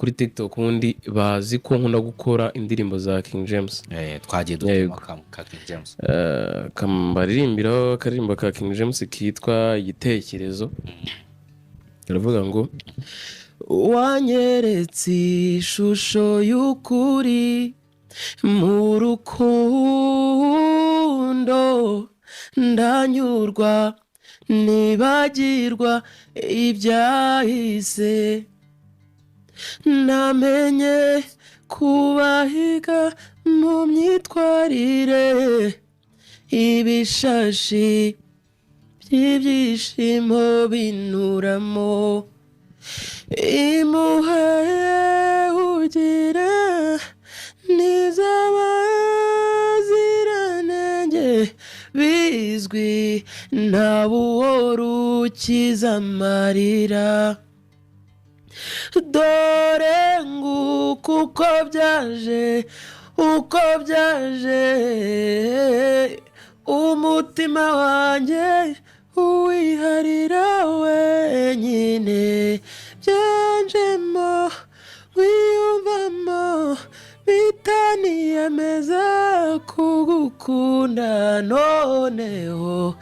kuri TikTok undi bazi ko nkunda gukora indirimbo za King James. Twagiye dutuma ka King James. Kambaririmbira karirimbo ka King James kitwa Igitekerezo. Aravuga ngo wanyeretse ishusho y'ukuri mu rukundo ndanyurwa nibagirwa ibyahise namenye kubahiga mu myitwarire ibishashi by'ibyishimo binuramo imuhe ugira n'iz'abaziranenge bizwi nta buhorukiza amarira dore nguko uko byaje umutima wanjye uwiharira wenyine byanjemo wiyumvamo bitaniyemeza kugukunda noneho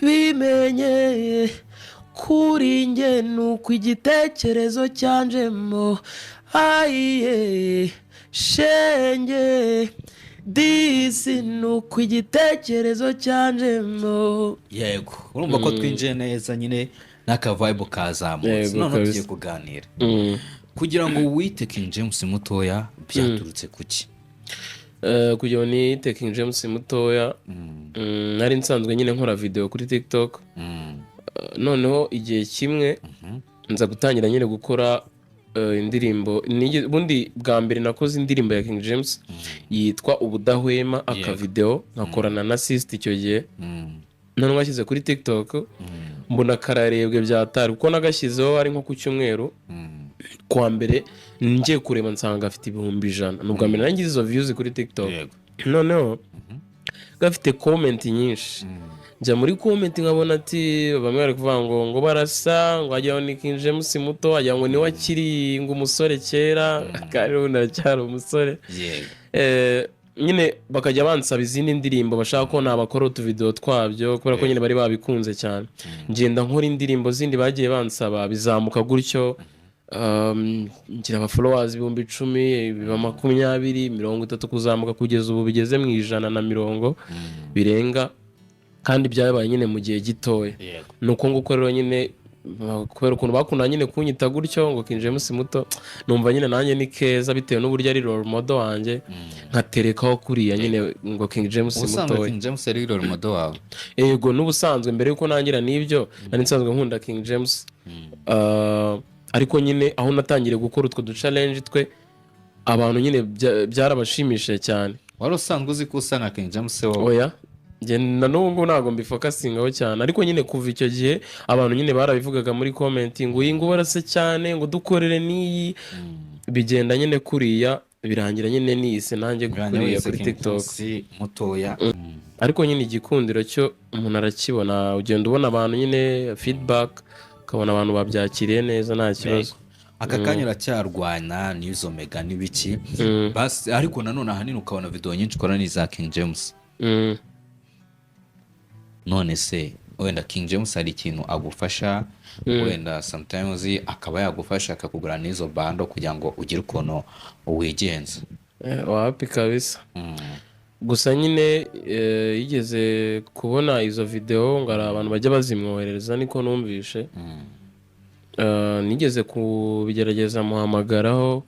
bimenye kuri njye nuko igitekerezo cyanjemo ayiye shenge disi nuko igitekerezo cyanjemo. Yego urumva ko twinjiye neza nyine n'aka vibe kazamutse none tugiye kuganira kugira ngo wite King James mutoya byaturutse kuki? Kugira ngo nite King James mutoya nari nsanzwe nyine nkora video kuri TikTok noneho igihe kimwe nza gutangira nyine gukora indirimbo bundi bwa mbere nakoze indirimbo ya King James yitwa Ubudahwema aka video nakorana na Sister icyo gihe none washyize kuri TikTok mbona kararebwe byatari kuko nagashyizeho ari nko ku cyumweru kwa mbere ngiye kureba nsanga afite 100,000 nubwo mbere nangize izo views kuri TikTok noneho gafite comment nyinshi njya muri comment nkabona ati bamwe bari kuvuga ngo barasa ngo ajyaho ni King James muto ajya ngo ni wakiri ngo umusore kera kandi unacyari umusore nyine bakajya bansaba izindi ndirimbo bashaka ko nabakora utu video twabyo kubera ko nyine bari babikunze cyane ngenda nkora indirimbo zindi bagiye bansaba bizamuka gutyo ngira aba followers 10,000 biba 20 30 kuzamuka kugeza ubu bigeze mu 100 birenga kandi byabaye nyine mu gihe gitoya nuko nguko rero nyine kubera ukuntu bakunda nyine kunyita gutyo ngo King James muto numva nyine nanjye ni keza bitewe n'uburyo ari role model wanjye nkaterekaho kuriya nyine ngo King James muto. Usanzwe King James ari role model wawe? Yego n'ubusanzwe mbere yuko nangira nibyo nari nsanzwe nkunda King James ariko nyine aho natangiriye gukora utwo du challenge twe abantu nyine byarabashimishije cyane. Wari usanzwe uzi ko usanga King James wowe? Oya na n'ubwo ntago mbifokasingaho cyane ariko nyine kuva icyo gihe abantu nyine barabivugaga muri comment ngo iyi ngo barase cyane ngo dukorere niyi bigenda nyine kuriya birangira nyine nise nanjye gukuriya kuri TikTok mutoya ariko nyine igikundiro cyo umuntu arakibona ugenda ubona abantu nyine feedback ukabona abantu babyakiriye neza nta kibazo. Aka kanya uracyarwana n'izo mega n'ibiki basi ariko nanone ahanini ukabona video nyinshi ukora n'iza King James none se wenda King James hari ikintu agufasha wenda sometimes akaba yagufasha akakugura n'izo bando kugira ngo ugire ukuntu wigenza? Wapi kabisa gusa nyine yigeze kubona izo video ngo abantu bajya bazimwoherereza niko numvishe nigeze kubigerageza muhamagaraho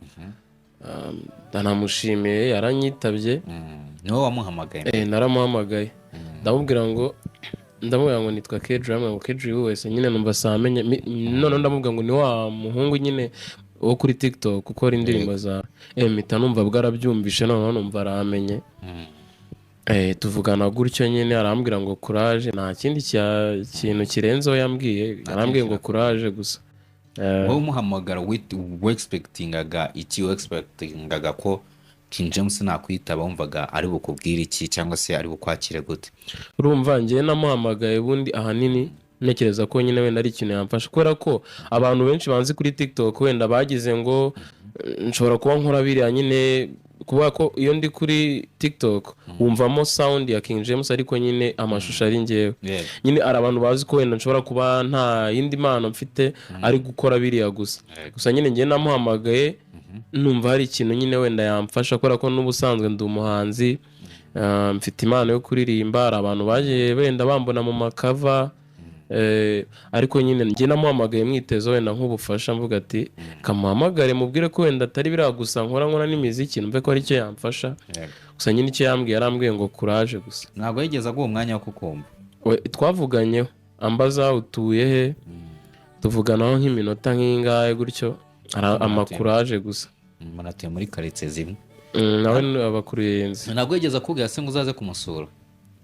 ndanamushimiye yaranyitabye. Niwe wamuhamagaye? Naramuhamagaye ndamubwira ngo nitwa Kedra ngo Kedra wese nyine numva samenye none ndamubwira ngo ni wa muhungu nyine wo kuri TikTok ukora indirimbo za mpita numva bwarabyumvishe none numva aramenye tuvugana gutyo nyine arambwira ngo courage nta kindi kintu kirenzeho yambwiye arambwiye ngo courage gusa. Wowe umuhamagara we expectingaga iki? We expectingaga ko King James nakwitaba wumvaga ari bukubwira iki cyangwa se ari bukwakire gute? Urumva ngiye namuhamagaye bundi ahanini ntekereza ko nyine wenda ari ikintu yamfasha kubera ko abantu benshi banzi kuri TikTok wenda bagize ngo nshobora kuba nkora biriya nyine kuba ko iyo ndi kuri TikTok wumvamo sound ya King James ariko nyine amashusho ari njyewe nyine ari abantu bazi ko wenda nshobora kuba nta yindi mpano mfite ari gukora biriya gusa nyine njye namuhamagaye numva hari ikintu nyine wenda yamfasha kubera ko n'ubusanzwe ndi umuhanzi mfite impano yo kuririmba hari abantu bagiye wenda bambona mu makava ariko nyine njye namuhamagaye mwitezo wenda nk'ubufasha mvuga ati kamuhamagare mubwire ko wenda atari biriya gusa nkora n'imiziki numve ko ari cyo yamfasha gusa nyine icyo yarambwiye ngo courage gusa ntabwo yigeze aguha umwanya wo kukumva twavuganyeho ambaza utuye he tuvuganaho nk'iminota nk'ingahe gutyo amakuraje gusa munatuye muri karitsiye zimwe nawe abakuruyenzi ntabwo yigeze akubwira se ngo uzaze kumusura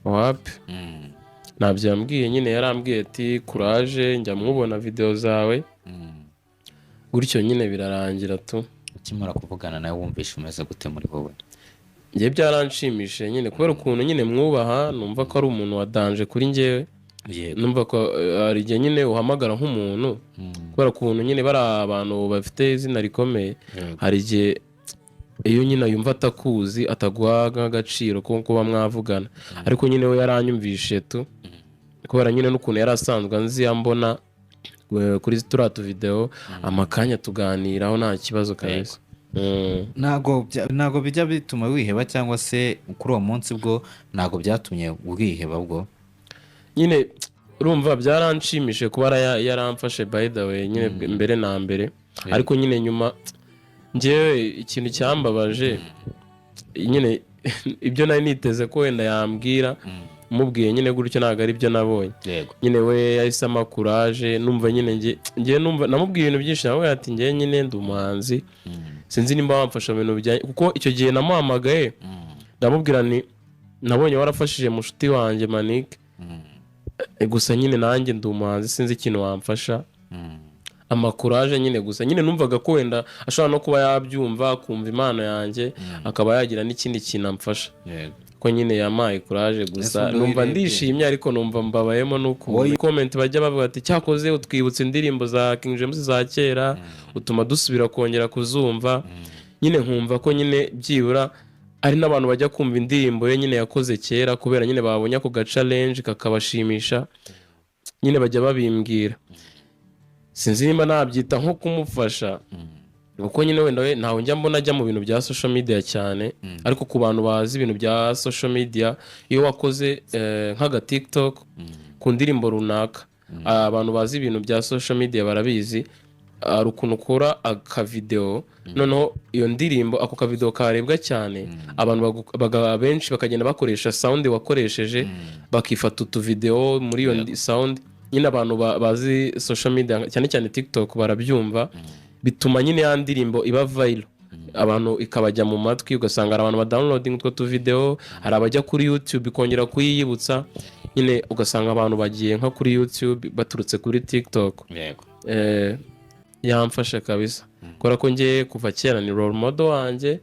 wapi ntabyo yambwiye nyine yarambwiye ati courage njya mwubona video zawe gutyo nyine birarangira tu ukimara kuvugana nawe wumvishe umeze gute muri wowe njye byaranshimishije nyine kubera ukuntu nyine mwubaha numva ko ari umuntu wadanje kuri njyewe numva ko hari igihe nyine uhamagara nk'umuntu kubera ukuntu nyine bari abantu bafite izina rikomeye hari igihe iyo nyine yumva atakuzi ataguha nk'agaciro ko kuba mwavugana ariko nyine we yaranyumvishe tu kubera nyine n'ukuntu yari asanzwe nzi yambona kuri turiya tuvideo amakanya tuganiraho nta kibazo kabisa ntabwo bijya bituma wiheba cyangwa se kuri uwo munsi bwo ntabwo byatumye wiheba bwo nyine urumva byaranshimishije kuba yaramfashe by the way nyine mbere na mbere ariko nyine nyuma njyewe ikintu cyambabaje nyine ibyo nari niteze ko wenda yambwira mubwiye nyine gutyo ntabwo ari byo nabonye nyine we yahise courage numva nyine njye numva namubwiye ibintu byinshi nawe ati njye nyine ndi umuhanzi sinzi nimba wamfasha mu bintu bijyanye kuko icyo gihe namuhamagaye ndamubwira ni nabonye warafashije mushuti wanjye Manique gusa nyine nanjye ndi umuhanzi sinzi ikintu wamfasha amakuraje nyine gusa nyine numvaga ko wenda ashobora no kuba yabyumva kumva impano yanjye akaba yagira n'ikindi kintu amfasha ko nyine yamaye courage gusa numva ndishimye ariko numva mbabayemo nuko comment bajya bavuga ati cyakoze utwibutse indirimbo za King James za kera utuma dusubira kongera kuzumva nyine nkumva ko nyine byibura ari n'abantu bajya kumva indirimbo ye nyine yakoze kera kubera nyine babonye ako challenge kakabashimisha nyine bajya babimbwira sinzi nimba nabyita nko kumufasha kuko nyine wenda we ntawe njya mbona ajya mu bintu bya social media cyane ariko ku bantu bazi ibintu bya social media iyo wakoze nk'aga TikTok ku ndirimbo runaka abantu bazi ibintu bya social media barabizi ari ukuntu ukora akavideo noneho iyo ndirimbo ako kavideo karebwa cyane abantu benshi bakagenda bakoresha sound wakoresheje bakifata utuvideo muri iyo sound nyine abantu bazi social media cyane cyane TikTok barabyumva bituma nyine ya ndirimbo iba viral abantu ikabajya mu matwi ugasanga abantu ba downloading utwo tu video hari abajya kuri YouTube ikongera kuyiyibutsa nyine ugasanga abantu bagiye nka kuri YouTube baturutse kuri TikTok yamfashe kabisa kora ko ngiye kuva kera ni role model wanjye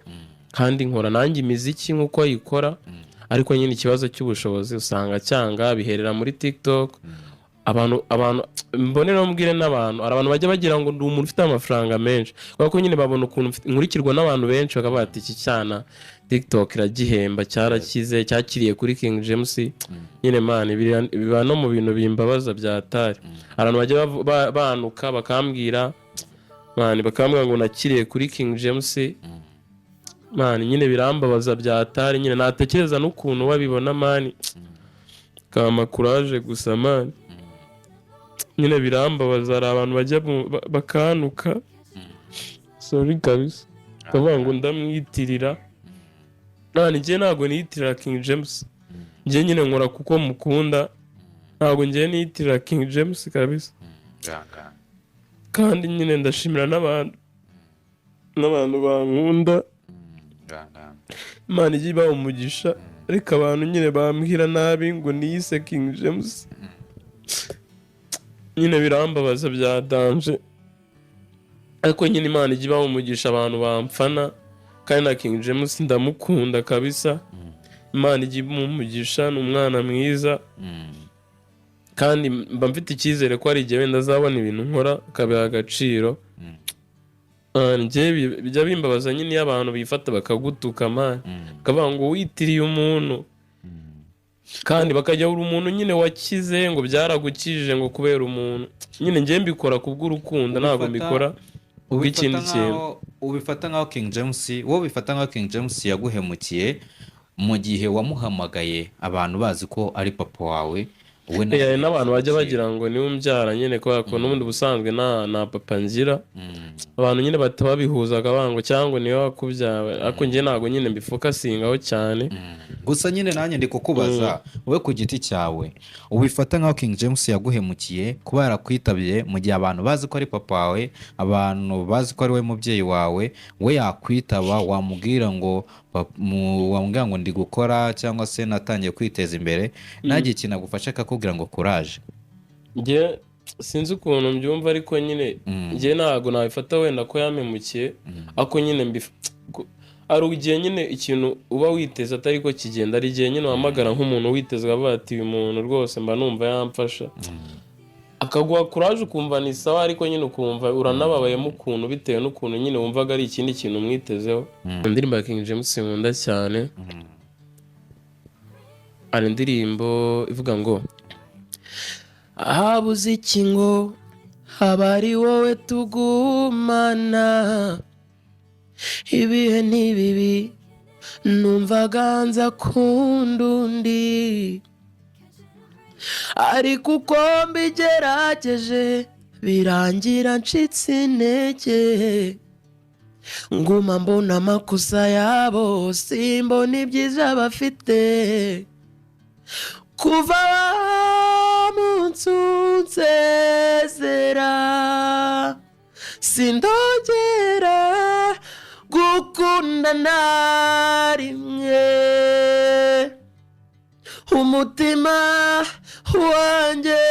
kandi nkora nanjye imiziki nkuko ayikora ariko nyine ikibazo cy'ubushobozi usanga cyanga biherera muri TikTok abantu mbonera mbwire n'abantu abantu bajya bagira ngo ndi umuntu ufite amafaranga menshi kuko nyine babona ukuntu nkurikirwa n'abantu benshi bakavuga ati iki cyana TikTok iragihemba cyarakize cyakiriye kuri King James nyine man biba no mu bintu bimbabaza byatari abantu bajya banuka bakambwira man bakambwira ngo nakiriye kuri King James man nyine birambabaza byatari nyine natekereza n'ukuntu wabibona man kama courage gusa man nyine birambabaza ari abantu bajya bakanuka sorry kabisa kavuga ngo ndamwitirira njye ntabwo niyitirira King James njye nyine nkora kuko mukunda ntabwo njye niyitirira King James kabisa kandi nyine ndashimira n'abantu bankunda Imana ijye ibaha umugisha ariko abantu nyine bambwira nabi ngo niyise King James nyine birambabaza bya danje ariko nyine Imana ijye ibaha umugisha abantu bamfana kandi na King James ndamukunda kabisa Imana ijye imuha umugisha ni umwana mwiza kandi mba mfite icyizere ko ari igihe wenda azabona ibintu nkora akabiha agaciro njye bijya bimbabaza nyine iyo abantu bifata bakagutuka man bakavuga ngo witiriye umuntu kandi bakajya uri umuntu nyine wakize ngo byaragukijije ngo kubera umuntu nyine njye mbikora kubw'urukundo ntabwo mbikora ubw'ikindi kintu. Ubifata nkaho King James wowe bifata nkaho King James yaguhemukiye mu gihe wamuhamagaye abantu bazi ko ari papa wawe n'abantu bajya bagira ngo niwe umbyara nyine kubera ko n'ubundi busanzwe nta papa ngira abantu nyine batababihuzaga bango cyangwa niwe wakubyawe ariko njye ntabwo nyine mbifokasingaho cyane. Gusa nyine nanjye ndi kukubaza wowe ku giti cyawe ubifata nkaho King James yaguhemukiye kuba yarakwitabye mu gihe abantu bazi ko ari papa wawe, abantu bazi ko ari we mubyeyi wawe, we yakwitaba wamubwira ngo ndi gukora cyangwa se natangiye kwiteza imbere ntagiye ikintu agufasha akakubwira ngo courage. Njye sinzi ukuntu mbyumva ariko nyine njye ntabwo nabifata wenda ko yamemukiye ako nyine ari igihe nyine ikintu uba witeze atari ko kigenda, ari igihe nyine wamagara nk'umuntu witeze avuga ati uyu muntu rwose mba numva yamfasha akaguha courage ukumva ni sawa ariko nyine ukumva uranababayemo ukuntu bitewe n'ukuntu nyine wumvaga ari ikindi kintu umwitezeho. Indirimbo ya King James nkunda cyane ari indirimbo ivuga ngo habuze iki ngo haba ari wowe tugumana ibihe n'ibibi numvaga nza kunda undi ariko uko mbigerageje birangira ncitse intege nguma mbona amakosa yabo simbona ibyiza bafite kuva munsi unsezera sindongera gukunda na rimwe umutima wanjye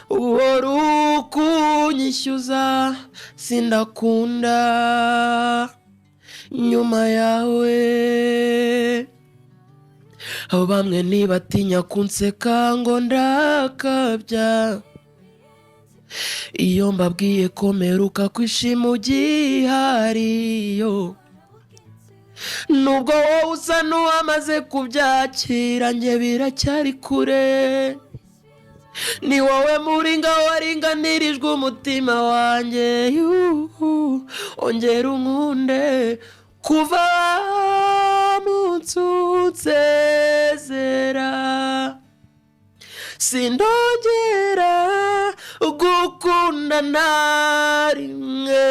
uhora ukunyishyuza sindakunda nyuma yawe bamwe ntibatinya kunseka ngo ndakabya iyo mbabwiye ko mperuka kwishima ugihariyo nubwo wowe usa n'uwamaze kubyakira njye biracyari kure ni wowe muringa waringanirijwe umutima wanjye ongera unkunde kuva munsi unsezera sindongera gukunda na rimwe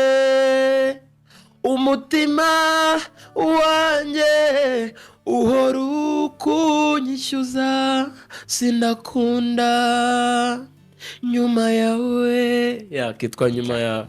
umutima wanjye uhora ukunyishyuza sindakunda nyuma yawe yakitwa nyuma yawe.